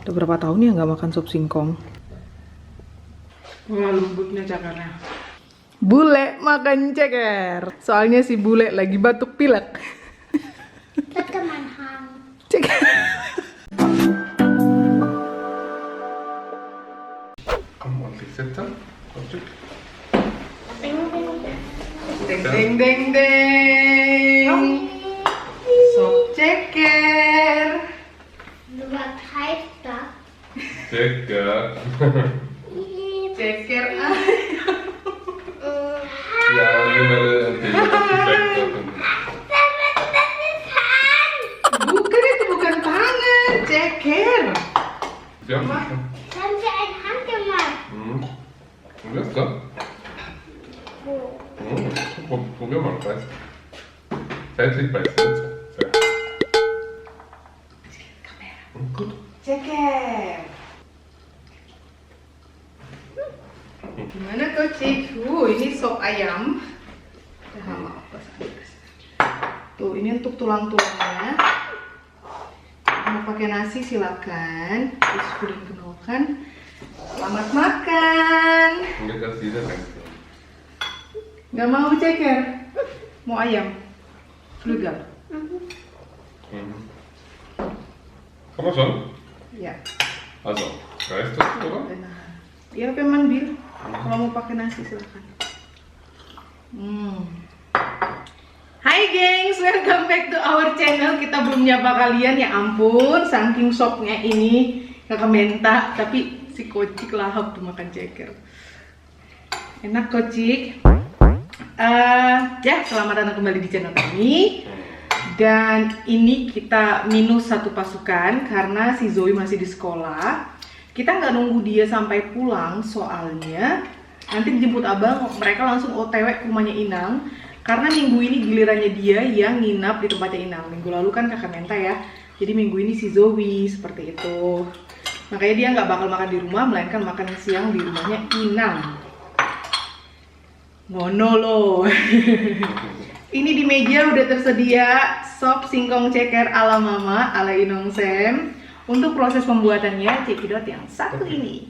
Udah berapa tahun ya nggak makan sup singkong. Wah, lembutnya cekernya. Bule makan ceker. Soalnya si bule lagi batuk pilek. Ceker. Kom ordentligt sitta. Avtryck. Deng deng deng deng. Sop ceker. Wat heißt das? Ceker. Ceker. Ja, gimana nanti. Bukan, itu bukan tangan, ceker. Ja. Haben Sie eine Hand gemacht? Probier es, klar. Wo? Probier mal, weißt Fertig beißt jetzt. Gut. Ceker. Gimana Kocik? Ini sop ayam. Tuh, ini untuk tulang-tulangnya. Mau pakai nasi silakan. Terus udah kenalkan. Selamat makan. Enggak kasih dia kan. Nggak mau ceker? Mau ayam? Flügel? Kann man schon? Ya. Also, reißt das, oder? Ya, peman bil. Kalau mau pakai nasi silakan. Hai gengs, welcome back to our channel. Kita belum nyapa kalian, ya ampun, saking sopnya ini kakak minta, tapi si Kocik lahap tuh makan ceker. Enak Kocik. Ya, selamat datang kembali di channel kami. Dan ini kita minus satu pasukan karena si Zoe masih di sekolah. Kita nggak nunggu dia sampai pulang, soalnya nanti dijemput abang, mereka langsung OTW ke rumahnya Inang. Karena minggu ini gilirannya dia yang nginap di tempatnya Inang. Minggu lalu kan kakak Menta ya, jadi minggu ini si Zoe, seperti itu. Makanya dia nggak bakal makan di rumah, melainkan makan siang di rumahnya Inang. Ngono loh. Ini di meja udah tersedia sop singkong ceker ala mama, ala Inong Sam. Untuk proses pembuatannya, cekidot yang satu ini.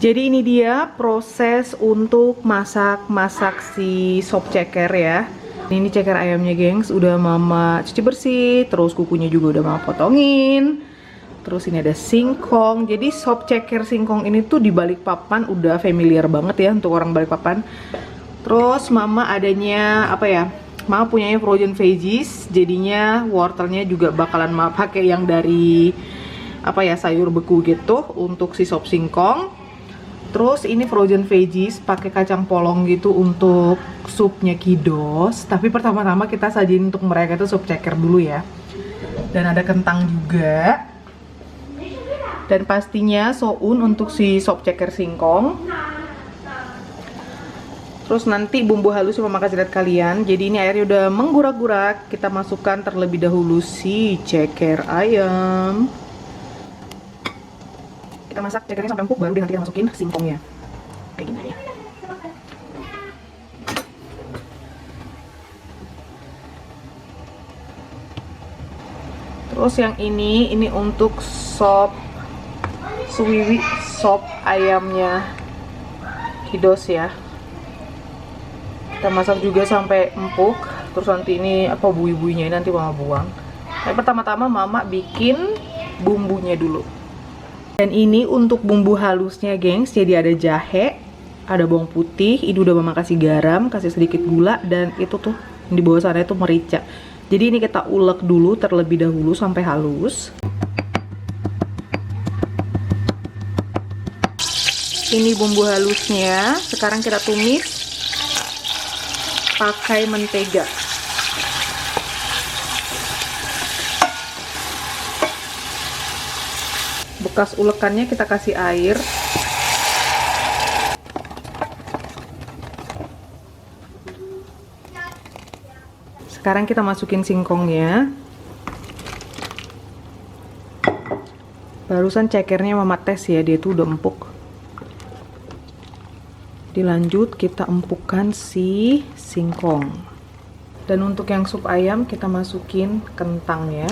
Jadi ini dia proses untuk masak si sop ceker ya. Ini ceker ayamnya gengs, udah mama cuci bersih, terus kukunya juga udah mama potongin. Terus ini ada singkong. Jadi sop ceker singkong ini tuh di Balikpapan udah familiar banget ya untuk orang Balikpapan. Terus mama adanya apa ya? Mama punyanya frozen veggies, jadinya wortelnya juga bakalan mama pakai yang dari apa ya, sayur beku gitu untuk si sop singkong. Terus ini frozen veggies pakai kacang polong gitu untuk supnya Kidos. Tapi pertama-tama kita sajiin untuk mereka itu sup ceker dulu ya. Dan ada kentang juga. Dan pastinya soun untuk si sop ceker singkong. Terus nanti bumbu halus yang mama kasih lihat kalian. Jadi ini airnya udah menggurak-gurak. Kita masukkan terlebih dahulu si ceker ayam. Kita masak cekernya sampai empuk, baru nanti kita masukin singkongnya. Kayak gini. Terus yang ini untuk sop suwiwi, sop ayamnya Kidos ya. Kita masak juga sampai empuk. Terus nanti ini apa bui-buinya ini nanti mama buang. Tapi pertama-tama mama bikin bumbunya dulu. Dan ini untuk bumbu halusnya gengs. Jadi ada jahe, ada bawang putih, ini udah mama kasih garam, kasih sedikit gula, dan itu tuh di bawah sana itu merica. Jadi ini kita ulek dulu terlebih dahulu sampai halus. Ini bumbu halusnya. Sekarang kita tumis pakai mentega. Bekas ulekannya kita kasih air. Sekarang kita masukin singkongnya. Barusan cekernya mama tes ya, dia tuh udah empuk. Dilanjut kita empukkan si singkong. Dan untuk yang sup ayam kita masukin kentang ya.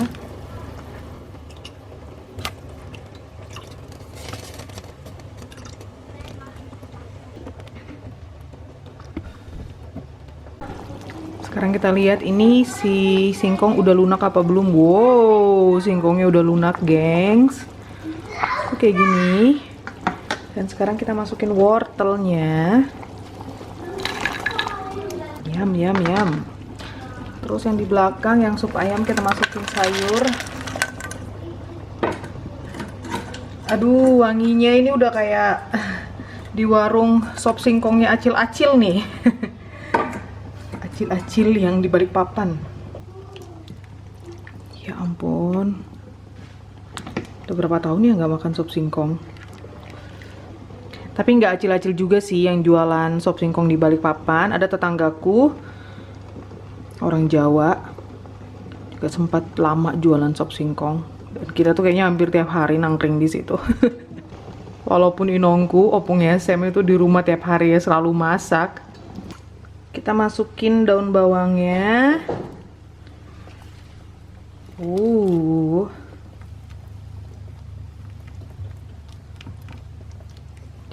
Sekarang kita lihat ini si singkong udah lunak apa belum. Wow, singkongnya udah lunak, gengs. Oke, gini. Dan sekarang kita masukin wortelnya. Yam, yam, yam. Terus yang di belakang, yang sup ayam, kita masukin sayur. Aduh, wanginya ini udah kayak di warung sop singkongnya acil-acil nih. Acil-acil yang di balik papan. Ya ampun. Udah berapa tahun ya nggak makan sop singkong. Tapi nggak acil-acil juga sih yang jualan sop singkong di balik papan. Ada tetanggaku, orang Jawa, juga sempat lama jualan sop singkong. Dan kita tuh kayaknya hampir tiap hari nangkring di situ. Walaupun inongku, opungnya Sam itu di rumah tiap hari ya selalu masak. Kita masukin daun bawangnya.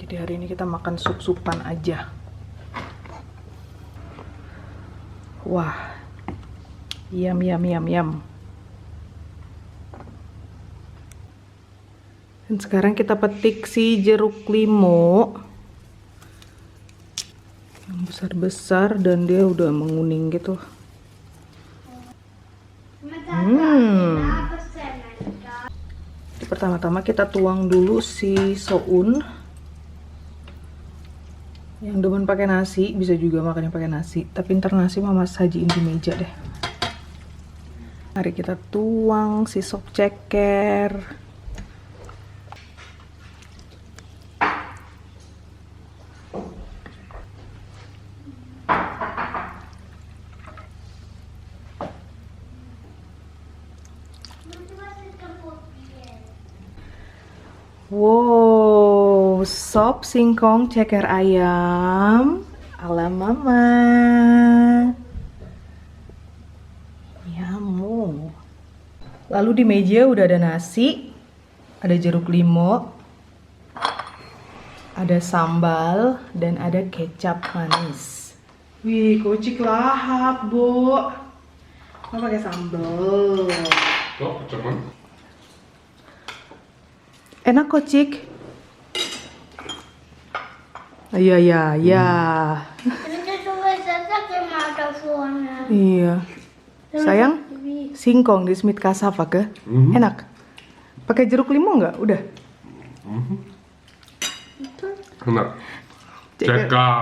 Jadi hari ini kita makan sup-supan aja. Wah. Yum, yum, yum, yum. Dan sekarang kita petik si jeruk limau yang besar-besar dan dia udah menguning gitu. Pertama-tama kita tuang dulu si soun. Yang demen pakai nasi bisa juga makannya pakai nasi, tapi ntar nasi mama sajiin di meja deh. Mari kita tuang si sop ceker. Wow, sop singkong ceker ayam ala mama. Yamu. Lalu di meja udah ada nasi, ada jeruk limau, ada sambal, dan ada kecap manis. Wih, kocik lahap, Bu. Mau pakai sambal. Toch, cuman. Enak kocik. Iya, iya, iya. Iya. Sayang, singkong di Smith Kasava ke? Enak. Pakai jeruk limau nggak? Udah. Enak. Ceker.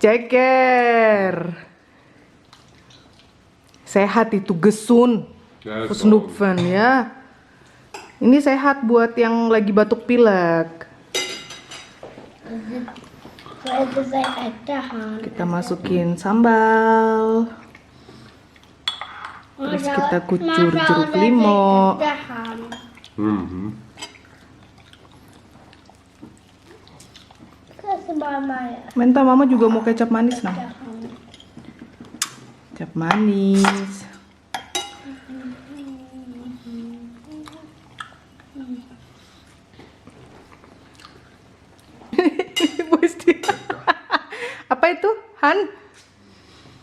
Ceker. Sehat itu gesun. Ja, is Snoepven ya. Ini sehat buat yang lagi batuk pilek. Kita masukin sambal. Terus kita kucur jeruk limau. Minta mama juga mau kecap manis nah. Kecap manis. Apa itu, Han?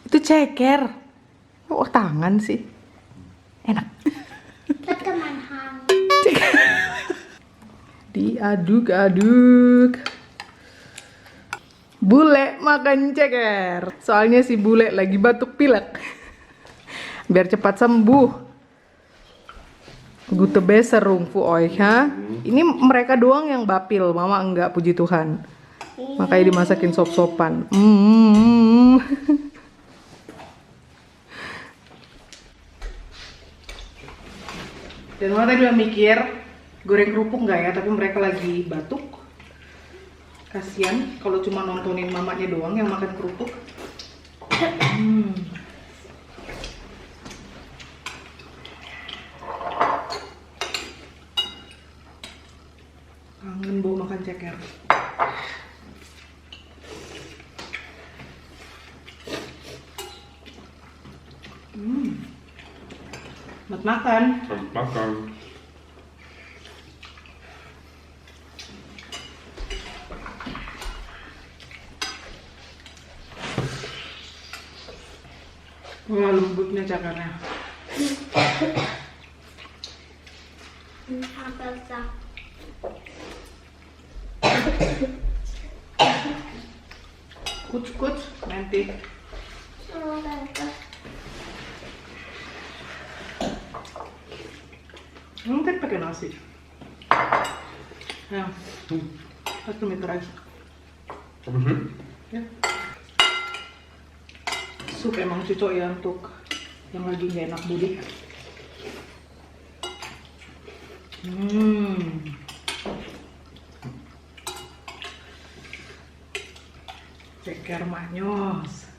Itu ceker. Oh, tangan sih. Enak. Diaduk-aduk. Bule makan ceker. Soalnya si bule lagi batuk pilek. Biar cepat sembuh. Gute beserung fu euch, ha? Ini mereka doang yang bapil, mama enggak, puji Tuhan. Makanya dimasakin sop-sopan. Dan mama tadi udah mikir goreng kerupuk nggak ya, tapi mereka lagi batuk. Kasian kalau cuma nontonin mamanya doang yang makan kerupuk. Kangen bau makan ceker. Selamat makan. Selamat makan. Wah, lembutnya cekernya. Apa sih? Kuc nanti. Mungkin pakai nasi. Ya, satu meter aja. Apa sih? Ya. Sup emang cocok ya untuk yang lagi nggak enak budi. Ceker manyos.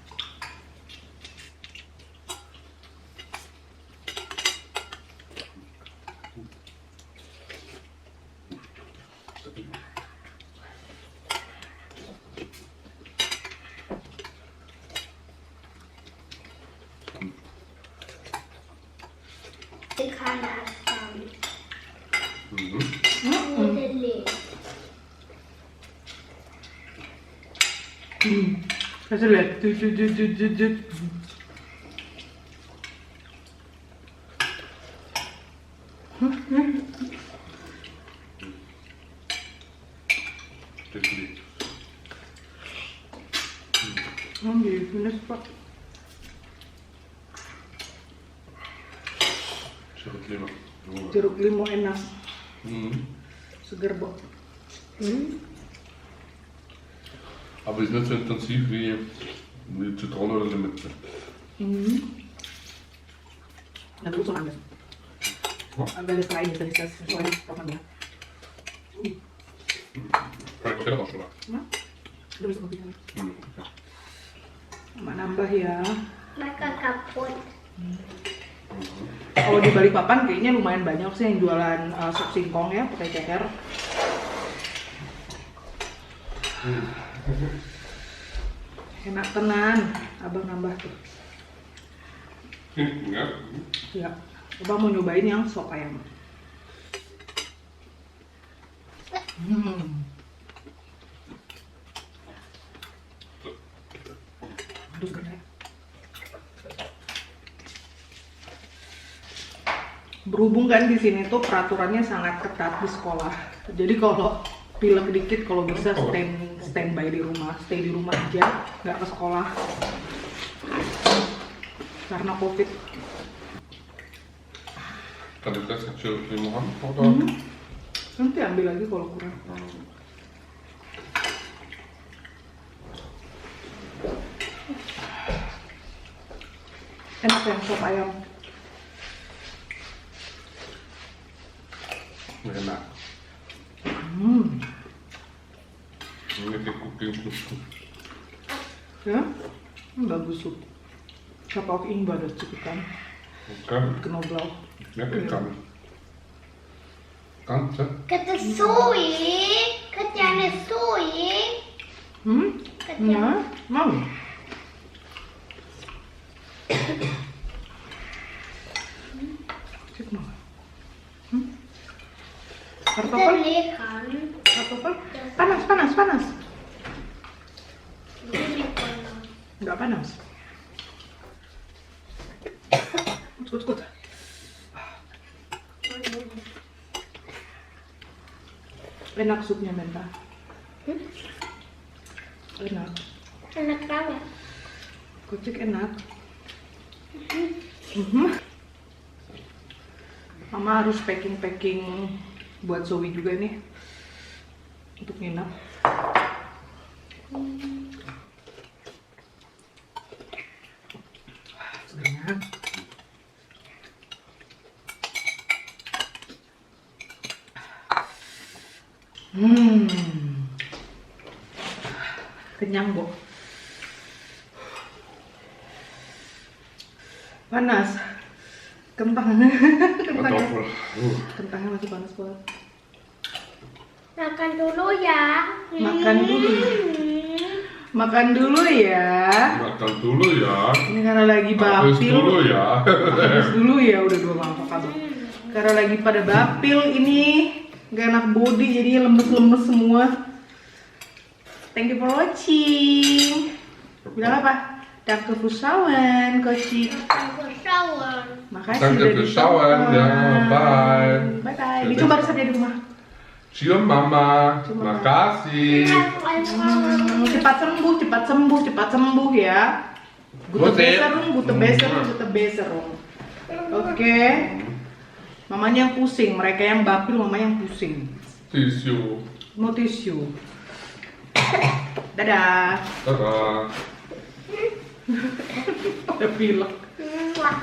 Ikan asam. Mhm. Lele. Kasih lihat. Jut. Jadi, Gitu, Pak. jeruk limau. Jeruk limau enak, seger, Bo. Aber ist nicht so intensiv wie Zitrone oder Limette. Dan itu cuma ambil. Ambil lain dari sesuai programnya. Kan ik zelf al Nah, udah bisa kopi. okay. Mak nambah ya. Mereka kaput. Kalau di Balikpapan kayaknya lumayan banyak sih yang jualan sop singkong ya pakai ceker. Enak tenan, abang nambah tuh. Ja. Ya, abang mau nyobain yang sop ayam. Aduh, gede. Berhubung kan di sini tuh peraturannya sangat ketat di sekolah. Jadi kalau pilek dikit kalau bisa standby di rumah, stay di rumah aja, nggak ke sekolah karena COVID. Kan ik dat jeruk limau hebben? Nanti ambil lagi kalau kurang. Enak yang sop ayam. Enak. Ini kayak cooking susu. Ya, bagus sup. Kapal ingba ada cipitan, Kan? knoblauch. Ja, ik kan. Kan, zeg. Kata soy. Katanya soy. Ya, mau. Cek mau. Kartoffel? Lekan. Kartoffel? Panas. Nggak panas. Gut. Enak supnya mentah. Enak. Enak banget. Kocek enak. Mama harus packing buat Zoe juga nih untuk nginap. Enak. Kenyang, Bo. Panas. Kentang. Kartoffel. Kentangnya masih panas banget. Makan dulu ya. Makan dulu. Makan dulu ya. Makan dulu ya. Ini karena lagi Habis bapil. dulu ya. Habis dulu ya, udah 2 mangkok abang. Karena lagi pada bapil ini, gak enak body jadinya lemes-lemes semua. Thank you for watching. Bilang apa? Danke fürs Schauen, Coach. Bersauern. Makasih Danke udah fürs Schauen, ya, bye. Bye bye. Dicoba resepnya di rumah. Cium Mama, makasih. Cepat sembuh ya. Gute besserung. Oke. Mamanya yang pusing, mereka yang bapil, mamanya yang pusing. Tisu. Mau tisu. Dadah. Dadah. Ada pilek. Mwah.